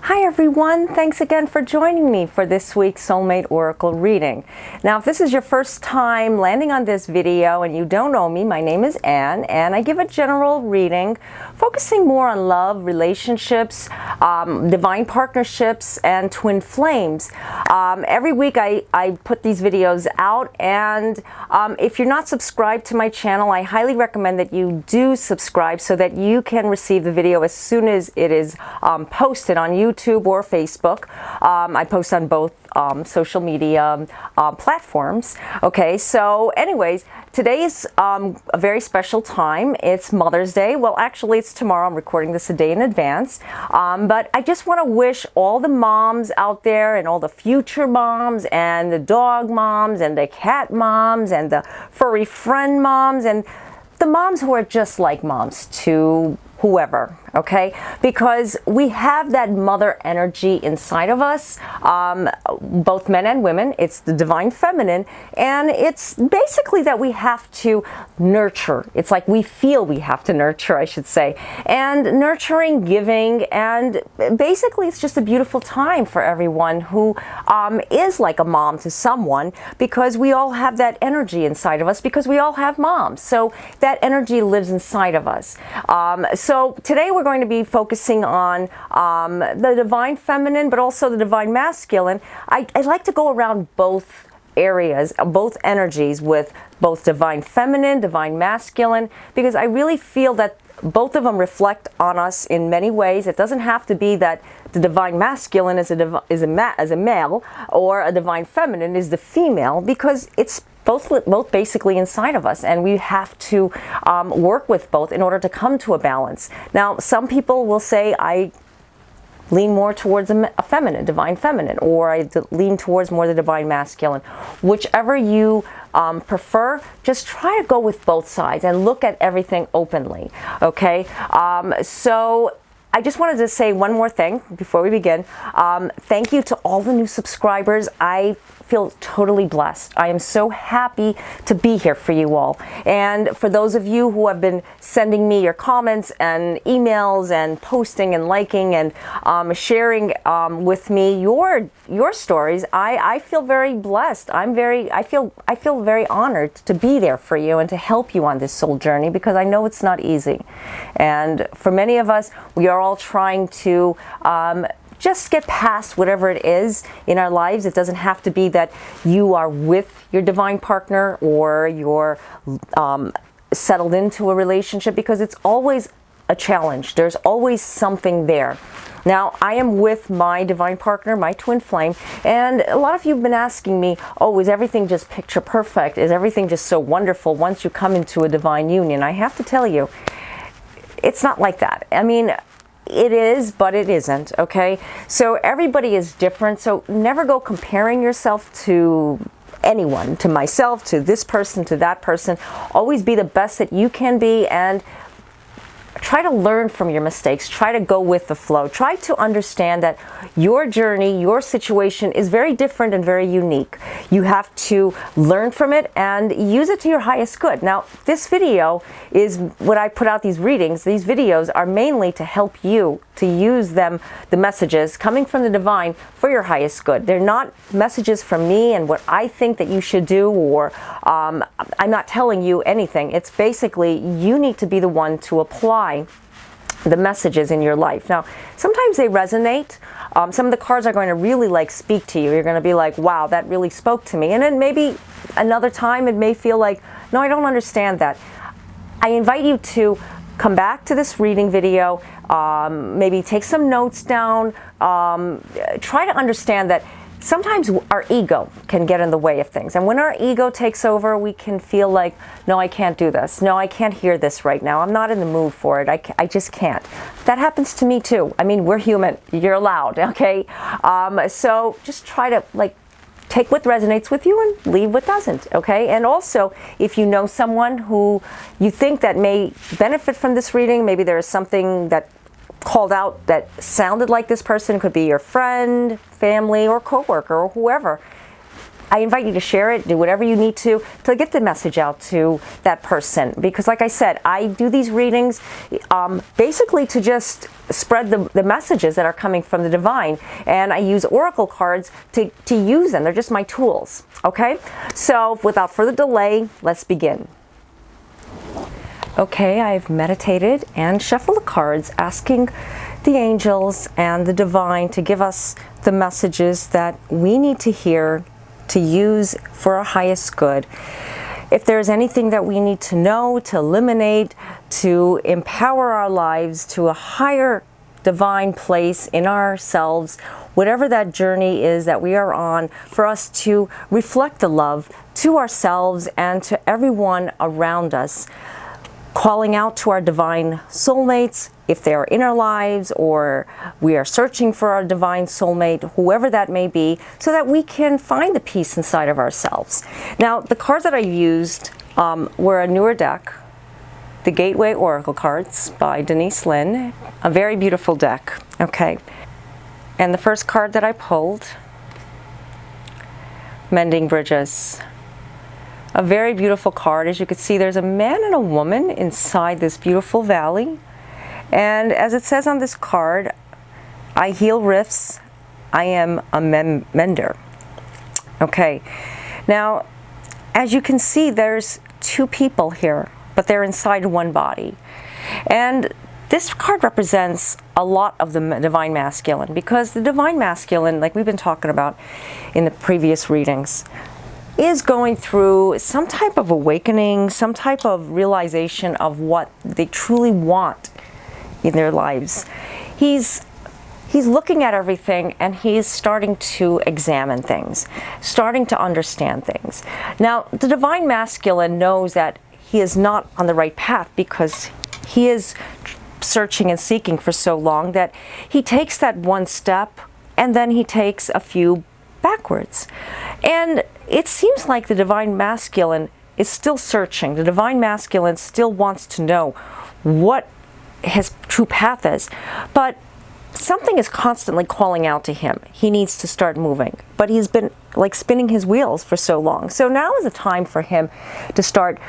Hi everyone, thanks again for joining me for this week's Soulmate Oracle reading. Now, if this is your first time landing on this video and you don't know me, my name is Anne and I give a general reading focusing more on love, relationships, divine partnerships, and twin flames. Every week I put these videos out, and if you're not subscribed to my channel, I highly recommend that you do subscribe so that you can receive the video as soon as it is posted on YouTube or Facebook. I post on both social media platforms. Okay, so anyways, today is a very special time. It's Mother's Day. Well, actually, it's tomorrow. I'm recording this a day in advance. But I just want to wish all the moms out there and all the future moms and the dog moms and the cat moms and the furry friend moms and the moms who are just like moms to whoever, okay? Because we have that mother energy inside of us, both men and women. It's the divine feminine, and it's basically that we have to nurture. It's like we feel we have to nurture, I should say. And nurturing, giving, and basically it's just a beautiful time for everyone who is like a mom to someone, because we all have that energy inside of us, because we all have moms. So that energy lives inside of us. So today we're going to be focusing on the divine feminine, but also the divine masculine. I like to go around both areas, both energies, with both divine feminine, divine masculine, because I really feel that both of them reflect on us in many ways. It doesn't have to be that the divine masculine is a male or a divine feminine is the female, because it's both basically inside of us, and we have to work with both in order to come to a balance. Now, some people will say, I lean more towards a feminine, divine feminine, or I lean towards more the divine masculine. Whichever you prefer, just try to go with both sides and look at everything openly, okay? So I just wanted to say one more thing before we begin. Thank you to all the new subscribers. I feel totally blessed. I am so happy to be here for you all. And for those of you who have been sending me your comments and emails and posting and liking and sharing with me your stories, I feel very blessed. I feel very honored to be there for you and to help you on this soul journey, because I know it's not easy. And for many of us, we are all trying to just get past whatever it is in our lives. It doesn't have to be that you are with your divine partner or you're settled into a relationship, because it's always a challenge. There's always something there. Now, I am with my divine partner, my twin flame, and a lot of you have been asking me, oh, is everything just picture perfect? Is everything just so wonderful once you come into a divine union? I have to tell you, it's not like that. I mean, it is, but it isn't, okay? So everybody is different, so never go comparing yourself to anyone, to myself, to this person, to that person. Always be the best that you can be, and try to learn from your mistakes. Try to go with the flow. Try to understand that your journey, your situation is very different and very unique. You have to learn from it and use it to your highest good. Now, this video is, when I put out these readings, these videos are mainly to help you to use them, the messages coming from the divine, for your highest good. They're not messages from me and what I think that you should do, or I'm not telling you anything. It's basically you need to be the one to apply the messages in your life. Now, sometimes they resonate. Some of the cards are going to really speak to you. You're going to be like, wow, that really spoke to me. And then maybe another time it may feel like, no, I don't understand that. I invite you to come back to this reading video, maybe take some notes down, try to understand that sometimes our ego can get in the way of things. And when our ego takes over, we can feel like, no, I can't do this. No, I can't hear this right now. I'm not in the mood for it. I just can't. That happens to me too. I mean, we're human. You're allowed, okay? So just try to take what resonates with you and leave what doesn't, okay? And also, if you know someone who you think that may benefit from this reading, maybe there is something that called out that sounded like this person, could be your friend, family, or coworker, or whoever, I invite you to share it, do whatever you need to get the message out to that person. Because like I said, I do these readings basically to just spread the messages that are coming from the divine. And I use oracle cards to use them. They're just my tools. Okay? So without further delay, let's begin. Okay, I've meditated and shuffled the cards, asking the angels and the divine to give us the messages that we need to hear to use for our highest good. If there's anything that we need to know, to eliminate, to empower our lives to a higher divine place in ourselves, whatever that journey is that we are on, for us to reflect the love to ourselves and to everyone around us, calling out to our divine soulmates, if they are in our lives, or we are searching for our divine soulmate, whoever that may be, so that we can find the peace inside of ourselves. Now, the cards that I used were a newer deck, the Gateway Oracle cards by Denise Linn, a very beautiful deck, okay. And the first card that I pulled, Mending Bridges. A very beautiful card. As you can see, there's a man and a woman inside this beautiful valley. And as it says on this card, I heal rifts. I am a mender. Okay. Now, as you can see, there's two people here, but they're inside one body. And this card represents a lot of the divine masculine, because the divine masculine, like we've been talking about in the previous readings, is going through some type of awakening, some type of realization of what they truly want in their lives. He's looking at everything, and he's starting to examine things, starting to understand things. Now, the divine masculine knows that he is not on the right path, because he is searching and seeking for so long that he takes that one step and then he takes a few backwards. And it seems like the divine masculine is still searching. The divine masculine still wants to know what his true path is. But something is constantly calling out to him. He needs to start moving. But he's been like spinning his wheels for so long. So now is the time for him to start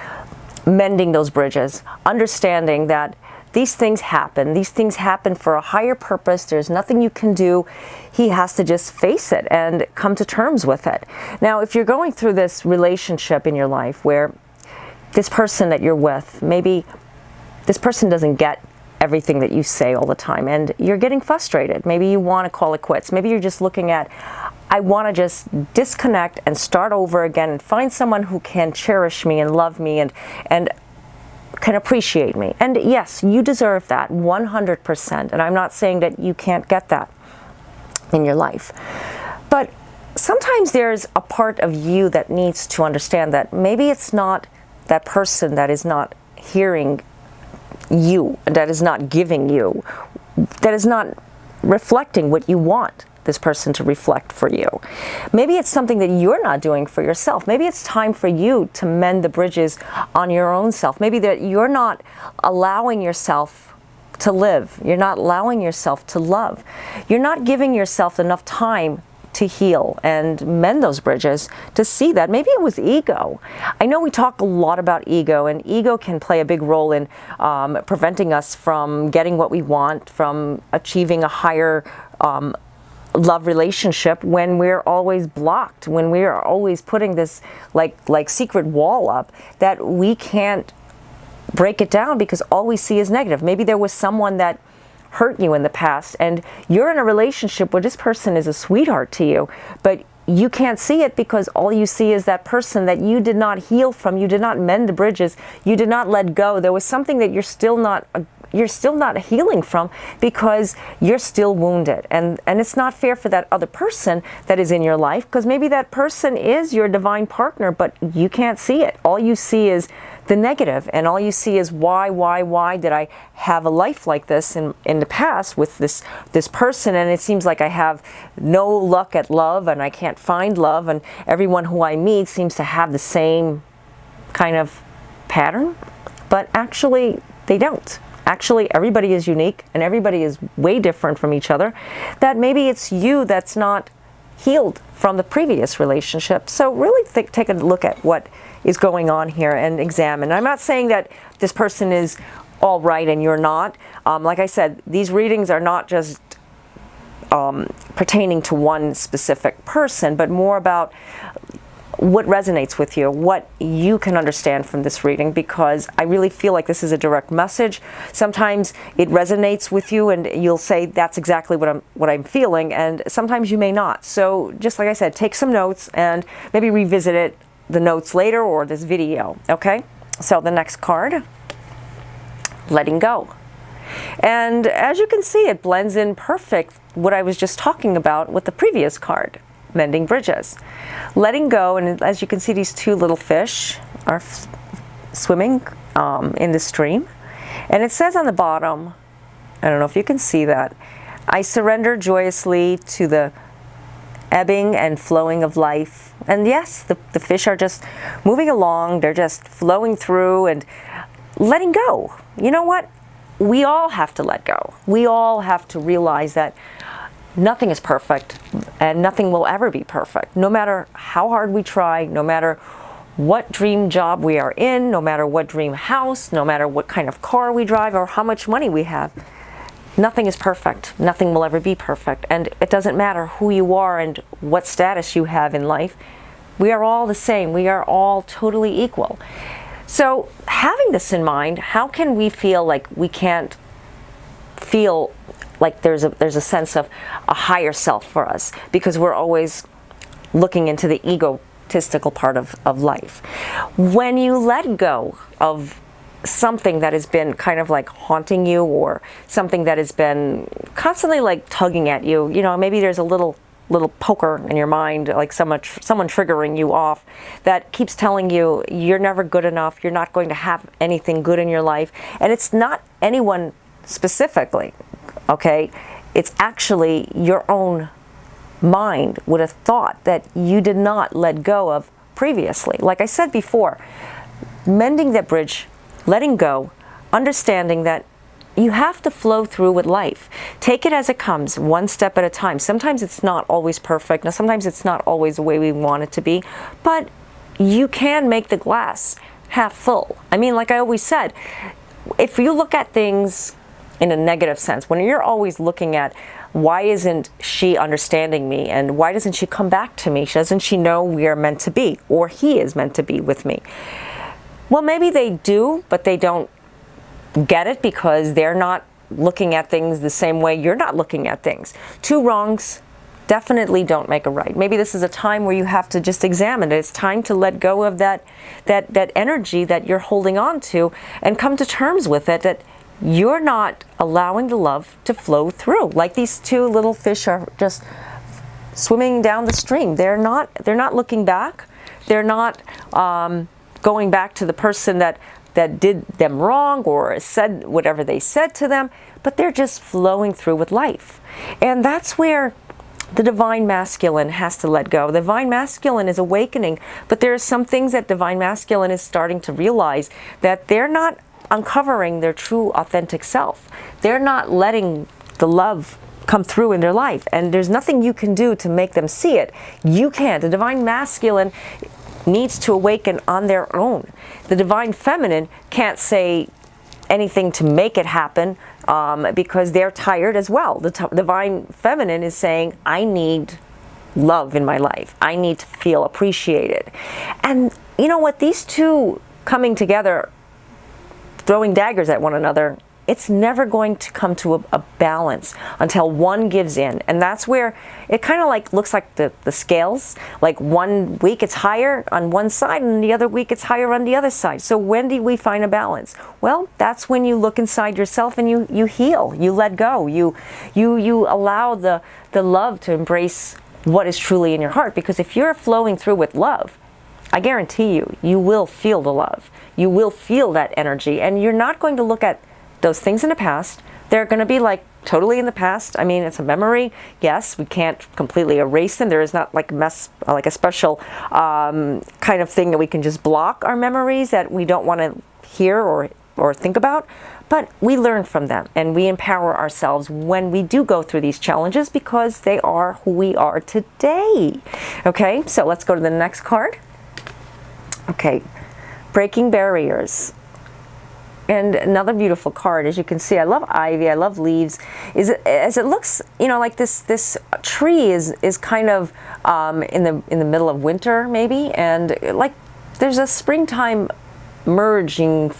mending those bridges, understanding that these things happen. These things happen for a higher purpose. There's nothing you can do. He has to just face it and come to terms with it. Now, if you're going through this relationship in your life where this person that you're with, maybe this person doesn't get everything that you say all the time, and you're getting frustrated. Maybe you want to call it quits. Maybe you're just looking at, I want to just disconnect and start over again and find someone who can cherish me and love me and can appreciate me. And yes, you deserve that 100%. And I'm not saying that you can't get that in your life. But sometimes there's a part of you that needs to understand that maybe it's not that person that is not hearing you, that is not giving you, that is not reflecting what you want this person to reflect for you. Maybe it's something that you're not doing for yourself. Maybe it's time for you to mend the bridges on your own self. Maybe that you're not allowing yourself to live. You're not allowing yourself to love. You're not giving yourself enough time to heal and mend those bridges, to see that. Maybe it was ego. I know we talk a lot about ego, and ego can play a big role in preventing us from getting what we want, from achieving a higher love relationship, when we're always blocked, when we are always putting this like secret wall up that we can't break it down, because all we see is negative. Maybe there was someone that hurt you in the past, and you're in a relationship where this person is a sweetheart to you, but you can't see it because all you see is that person that you did not heal from, you did not mend the bridges, you did not let go. There was something that you're still not healing from, because you're still wounded. And it's not fair for that other person that is in your life, because maybe that person is your divine partner, but you can't see it. All you see is the negative, and all you see is why did I have a life like this in the past with this person, and it seems like I have no luck at love, and I can't find love, and everyone who I meet seems to have the same kind of pattern, but actually they don't. Actually, everybody is unique, and everybody is way different from each other. That maybe it's you that's not healed from the previous relationship. So really take a look at what is going on here and examine. I'm not saying that this person is all right and you're not. Like I said, these readings are not just pertaining to one specific person, but more about what resonates with you, what you can understand from this reading, because I really feel like this is a direct message. Sometimes it resonates with you and you'll say that's exactly what I'm feeling, and sometimes you may not. So just like I said, take some notes and maybe revisit the notes later or this video, okay? So the next card, letting go. And as you can see, it blends in perfect what I was just talking about with the previous card, mending bridges. Letting go, and as you can see, these two little fish are swimming in the stream. And it says on the bottom, I don't know if you can see that, I surrender joyously to the ebbing and flowing of life. And yes, the fish are just moving along, they're just flowing through and letting go. You know what? We all have to let go. We all have to realize that nothing is perfect and nothing will ever be perfect. No matter how hard we try, no matter what dream job we are in, no matter what dream house, no matter what kind of car we drive or how much money we have, nothing is perfect. Nothing will ever be perfect. And it doesn't matter who you are and what status you have in life. We are all the same. We are all totally equal. So having this in mind, how can we feel like we can't feel like there's a sense of a higher self for us, because we're always looking into the egotistical part of life? When you let go of something that has been kind of like haunting you, or something that has been constantly like tugging at you, you know, maybe there's a little poker in your mind, like someone triggering you off, that keeps telling you you're never good enough, you're not going to have anything good in your life. And it's not anyone specifically, okay? It's actually your own mind with a thought that you did not let go of previously. Like I said before, mending that bridge, letting go, understanding that you have to flow through with life. Take it as it comes, one step at a time. Sometimes it's not always perfect. Now, sometimes it's not always the way we want it to be, but you can make the glass half full. I mean, like I always said, if you look at things in a negative sense, when you're always looking at, why isn't she understanding me? And why doesn't she come back to me? Doesn't she know we are meant to be, or he is meant to be with me? Well, maybe they do, but they don't get it because they're not looking at things the same way you're not looking at things. Two wrongs definitely don't make a right. Maybe this is a time where you have to just examine it. It's time to let go of that energy that you're holding on to and come to terms with it, that you're not allowing the love to flow through. Like these two little fish are just swimming down the stream. They're not looking back. They're not going back to the person that did them wrong or said whatever they said to them, but they're just flowing through with life. And that's where the divine masculine has to let go. The divine masculine is awakening, but there are some things that divine masculine is starting to realize, that they're not uncovering their true authentic self. They're not letting the love come through in their life, and there's nothing you can do to make them see it. You can't. The divine masculine needs to awaken on their own. The divine feminine can't say anything to make it happen because they're tired as well. The divine feminine is saying, I need love in my life. I need to feel appreciated. And you know what? These two coming together, throwing daggers at one another, it's never going to come to a balance until one gives in. And that's where it kind of like looks like the scales. Like one week it's higher on one side and the other week it's higher on the other side. So when do we find a balance? Well, that's when you look inside yourself and you heal, you let go, you allow the love to embrace what is truly in your heart. Because if you're flowing through with love, I guarantee you will feel the love. You will feel that energy, and you're not going to look at those things in the past. They're going to be like totally in the past. I mean, it's a memory. Yes, we can't completely erase them. There is not like a special kind of thing that we can just block our memories that we don't want to hear or think about. but we learn from them and we empower ourselves when we do go through these challenges because they are who we are today. Okay, so let's go to the next card. Okay, breaking barriers. And another beautiful card, as you can see, I love ivy, I love leaves. As it looks, you know, like this tree is kind of in the middle of winter maybe, and like there's a springtime merging,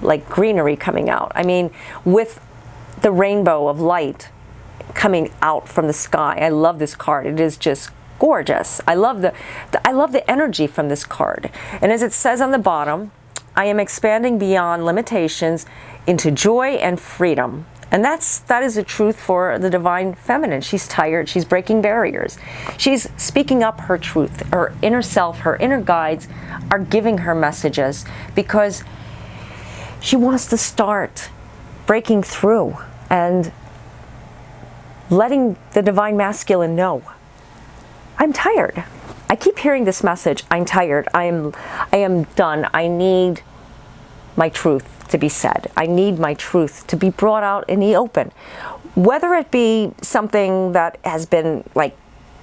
like greenery coming out. I mean, with the rainbow of light coming out from the sky. I love this card. It is just gorgeous. I love the energy from this card. And as it says on the bottom, I am expanding beyond limitations into joy and freedom. And that is the truth for the divine feminine. She's tired. She's breaking barriers. She's speaking up her truth. Her inner self, her inner guides are giving her messages because she wants to start breaking through and letting the divine masculine know, I'm tired. I keep hearing this message, I'm tired, I am done, I need my truth to be said. I need my truth to be brought out in the open. Whether it be something that has been like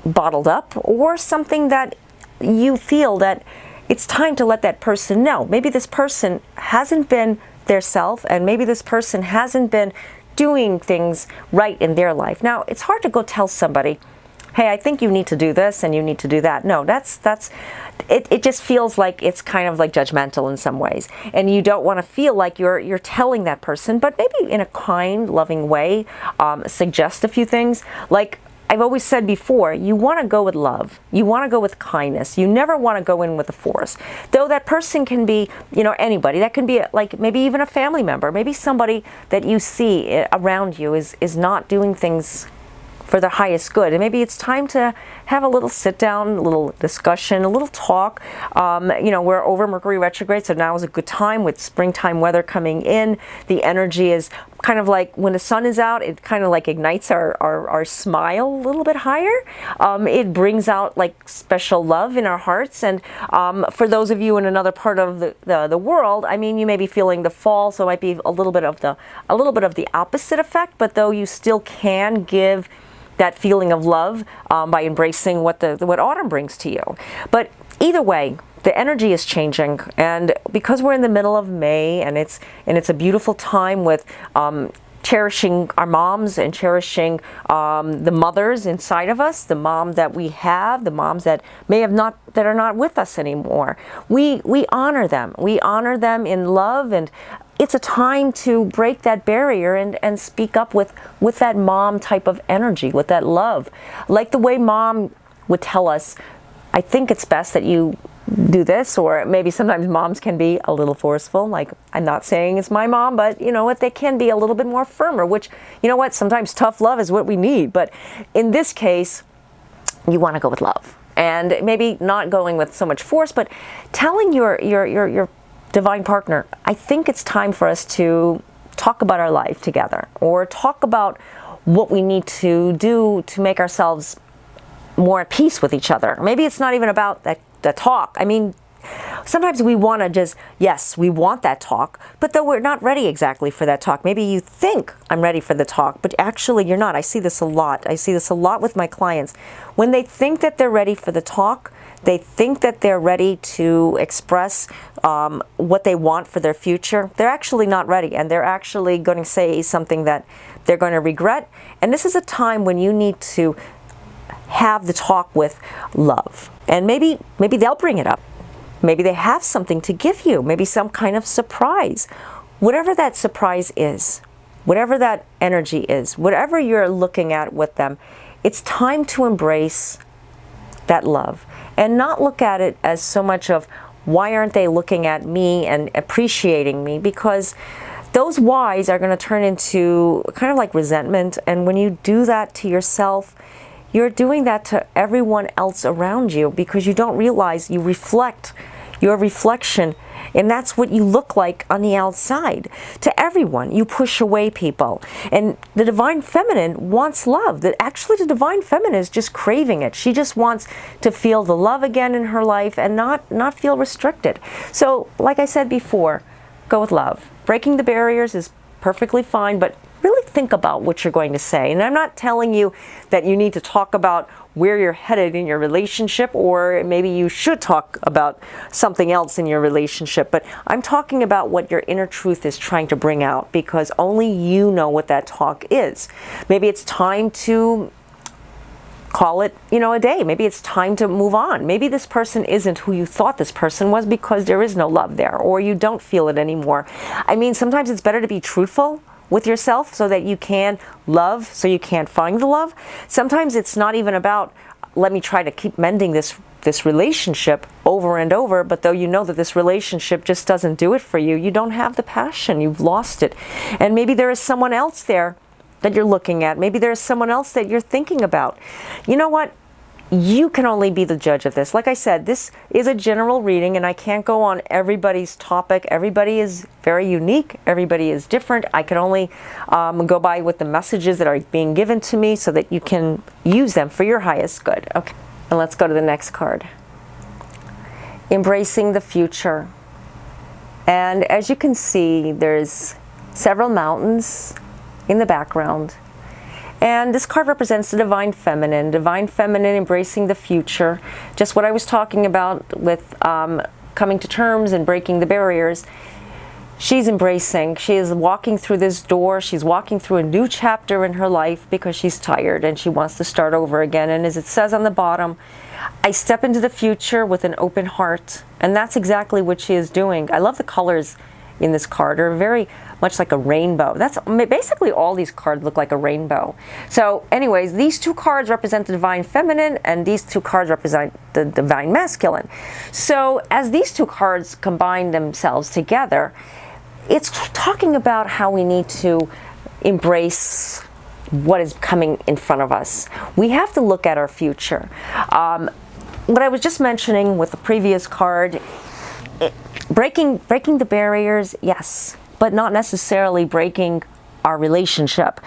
bottled up or something that you feel that it's time to let that person know. Maybe this person hasn't been their self and maybe this person hasn't been doing things right in their life. Now, it's hard to go tell somebody, hey, I think you need to do this and you need to do that. No, it just feels like it's kind of like judgmental in some ways. And you don't want to feel like you're telling that person, but maybe in a kind, loving way, suggest a few things. Like I've always said before, you want to go with love. You want to go with kindness. You never want to go in with a force. Though that person can be, you know, anybody. That can be like maybe even a family member. Maybe somebody that you see around you is not doing things for the highest good. And maybe it's time to have a little sit down, a little discussion, a little talk. You know, we're over Mercury retrograde, so now is a good time with springtime weather coming in. The energy is kind of like when the sun is out, it kind of like ignites our smile a little bit higher. It brings out like special love in our hearts. And for those of you in another part of the world, I mean, you may be feeling the fall, so it might be a little bit of the opposite effect, but though you still can give that feeling of love by embracing what autumn brings to you. But either way, the energy is changing, and because we're in the middle of May, and it's a beautiful time with cherishing our moms and cherishing the mothers inside of us, the mom that we have, the moms that are not with us anymore. We honor them. We honor them in love, and it's a time to break that barrier and speak up with that mom type of energy, with that love. Like the way mom would tell us, I think it's best that you do this, or maybe sometimes moms can be a little forceful. Like, I'm not saying it's my mom, but you know what, they can be a little bit more firmer, which, you know what, sometimes tough love is what we need. But in this case, you want to go with love. And maybe not going with so much force, but telling your divine partner, I think it's time for us to talk about our life together, or talk about what we need to do to make ourselves more at peace with each other. Maybe it's not even about the talk. I mean, sometimes we want to just, yes, we want that talk, but though we're not ready exactly for that talk. Maybe you think I'm ready for the talk, but actually you're not. I see this a lot. I see this a lot with my clients. When they think that they're ready for the talk, they think that they're ready to express what they want for their future. They're actually not ready, and they're actually going to say something that they're going to regret. And this is a time when you need to have the talk with love. And maybe they'll bring it up. Maybe they have something to give you, maybe some kind of surprise. Whatever that surprise is, whatever that energy is, whatever you're looking at with them, it's time to embrace that love and not look at it as so much of, why aren't they looking at me and appreciating me? Because those whys are going to turn into kind of like resentment. And when you do that to yourself, you're doing that to everyone else around you, because you don't realize you reflect your reflection, and that's what you look like on the outside. To everyone, you push away people. And the divine feminine wants love. Actually, the divine feminine is just craving it. She just wants to feel the love again in her life and not feel restricted. So, like I said before, go with love. Breaking the barriers is perfectly fine, but really think about what you're going to say. And I'm not telling you that you need to talk about where you're headed in your relationship, or maybe you should talk about something else in your relationship, but I'm talking about what your inner truth is trying to bring out, because only you know what that talk is. Maybe it's time to call it, a day. Maybe it's time to move on. Maybe this person isn't who you thought this person was because there is no love there, or you don't feel it anymore. I mean, sometimes it's better to be truthful with yourself so that you can love, so you can't find the love. Sometimes it's not even about, let me try to keep mending this relationship over and over, but though you know that this relationship just doesn't do it for you, you don't have the passion, you've lost it. And maybe there is someone else there that you're looking at. Maybe there's someone else that you're thinking about. You know what? You can only be the judge of this. Like I said, this is a general reading, and I can't go on everybody's topic. Everybody is very unique. Everybody is different. I can only go by with the messages that are being given to me so that you can use them for your highest good. Okay, and let's go to the next card. Embracing the future. And as you can see, there's several mountains in the background. And this card represents the Divine Feminine embracing the future. Just what I was talking about with coming to terms and breaking the barriers. She's embracing, she is walking through this door, she's walking through a new chapter in her life because she's tired and she wants to start over again. And as it says on the bottom, I step into the future with an open heart. And that's exactly what she is doing. I love the colors in this card. They're very much like a rainbow. That's basically all these cards look like a rainbow. So anyways, these two cards represent the Divine Feminine and these two cards represent the Divine Masculine. So as these two cards combine themselves together, it's talking about how we need to embrace what is coming in front of us. We have to look at our future. What I was just mentioning with the previous card, breaking the barriers, yes, but not necessarily breaking our relationship.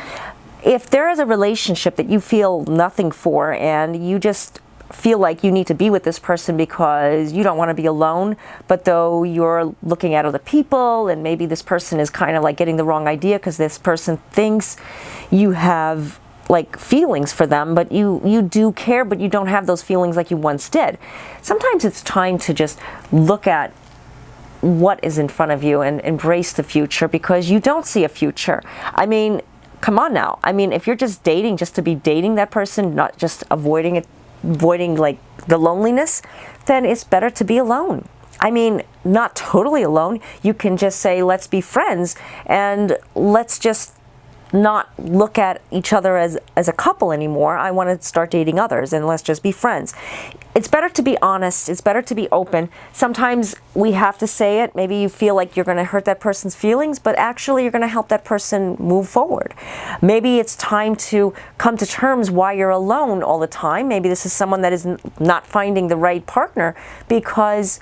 If there is a relationship that you feel nothing for and you just feel like you need to be with this person because you don't want to be alone, but though you're looking at other people and maybe this person is kind of like getting the wrong idea because this person thinks you have like feelings for them, but you do care, but you don't have those feelings like you once did. Sometimes it's time to just look at what is in front of you and embrace the future, because you don't see a future. I mean, come on now. I mean, if you're just dating just to be dating that person, not just avoiding like the loneliness, then it's better to be alone. I mean, not totally alone. You can just say, let's be friends and let's just not look at each other as a couple anymore. I want to start dating others and let's just be friends. It's better to be honest. It's better to be open. Sometimes we have to say it. Maybe you feel like you're going to hurt that person's feelings, but actually you're going to help that person move forward. Maybe it's time to come to terms why you're alone all the time. Maybe this is someone that is not finding the right partner because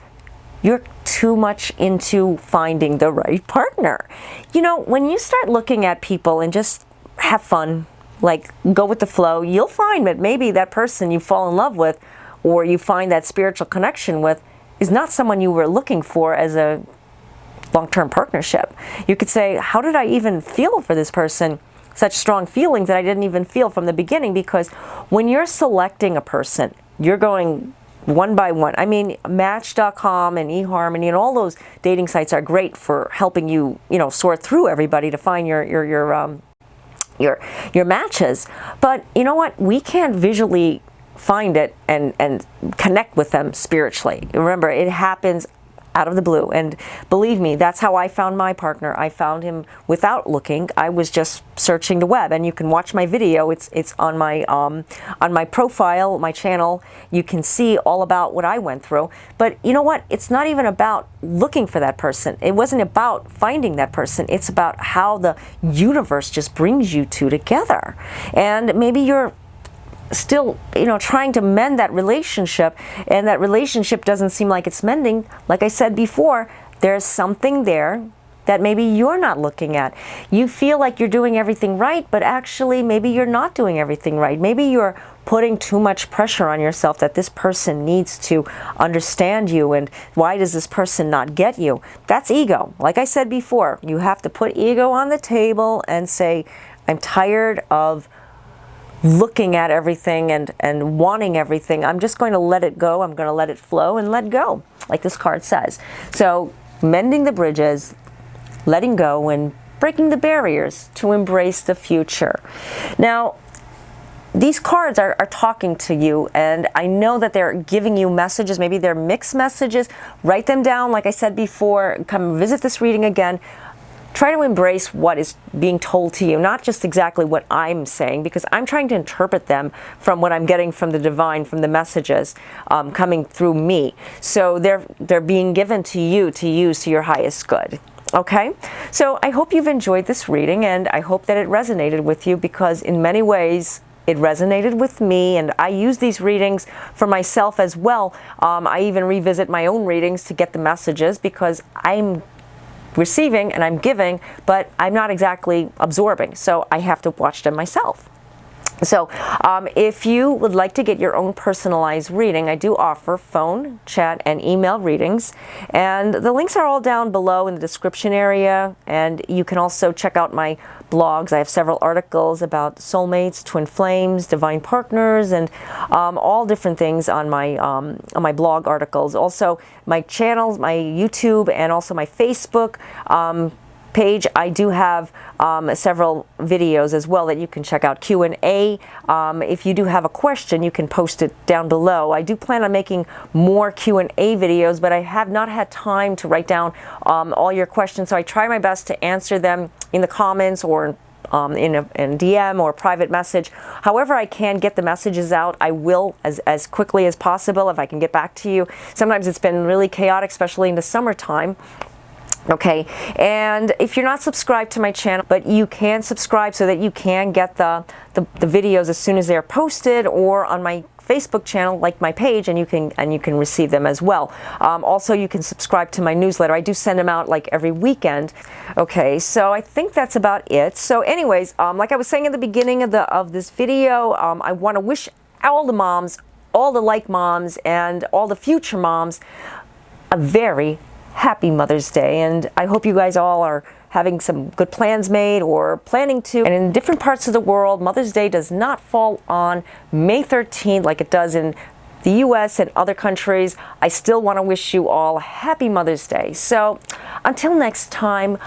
you're too much into finding the right partner. You know, when you start looking at people and just have fun, like go with the flow, you'll find that maybe that person you fall in love with or you find that spiritual connection with is not someone you were looking for as a long-term partnership. You could say, how did I even feel for this person? Such strong feelings that I didn't even feel from the beginning, because when you're selecting a person, you're going one by one. I mean, Match.com and eHarmony and all those dating sites are great for helping you, sort through everybody to find your matches. But you know what? We can't visually find it and connect with them spiritually. Remember, it happens out of the blue. And believe me, that's how I found my partner. I found him without looking. I was just searching the web, and you can watch my video. It's on my profile, my channel. You can see all about what I went through. But you know what? It's not even about looking for that person. It wasn't about finding that person. It's about how the universe just brings you two together. And maybe you're still, trying to mend that relationship, and that relationship doesn't seem like it's mending. Like I said before, there's something there that maybe you're not looking at. You feel like you're doing everything right, but actually maybe you're not doing everything right. Maybe you're putting too much pressure on yourself that this person needs to understand you, and why does this person not get you? That's ego. Like I said before, you have to put ego on the table and say, I'm tired of looking at everything and wanting everything. I'm just going to let it go. I'm going to let it flow and let go, like this card says. So mending the bridges, letting go, and breaking the barriers to embrace the future. Now, these cards are talking to you, and I know that they're giving you messages. Maybe they're mixed messages. Write them down. Like I said before, come visit this reading again. Try to embrace what is being told to you, not just exactly what I'm saying, because I'm trying to interpret them from what I'm getting from the divine, from the messages coming through me. So they're being given to you to use to your highest good. Okay, so I hope you've enjoyed this reading, and I hope that it resonated with you, because in many ways it resonated with me, and I use these readings for myself as well. I even revisit my own readings to get the messages, because I'm receiving and I'm giving, but I'm not exactly absorbing, so I have to watch them myself. So if you would like to get your own personalized reading, I do offer phone, chat, and email readings. And the links are all down below in the description area. And you can also check out my blogs. I have several articles about soulmates, twin flames, divine partners, and all different things on my blog articles. Also, my channels, my YouTube, and also my Facebook page. I do have several videos as well that you can check out. Q&A. If you do have a question, you can post it down below. I do plan on making more Q&A videos, but I have not had time to write down all your questions, so I try my best to answer them in the comments or in a DM or private message. However I can get the messages out, I will as quickly as possible if I can get back to you. Sometimes it's been really chaotic, especially in the summertime. Okay, and if you're not subscribed to my channel, but you can subscribe so that you can get the videos as soon as they're posted, or on my Facebook channel, like my page, and you can receive them as well. Also, you can subscribe to my newsletter. I do send them out like every weekend. Okay, so I think that's about it. So anyways, like I was saying in the beginning of this video, I want to wish all the moms, all the like moms, and all the future moms a very happy Mother's Day, and I hope you guys all are having some good plans made or planning to. And in different parts of the world, Mother's Day does not fall on May 13th like it does in the US and other countries. I still want to wish you all a happy Mother's Day. So until next time,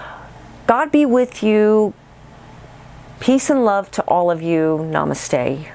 God be with you. Peace and love to all of you. Namaste.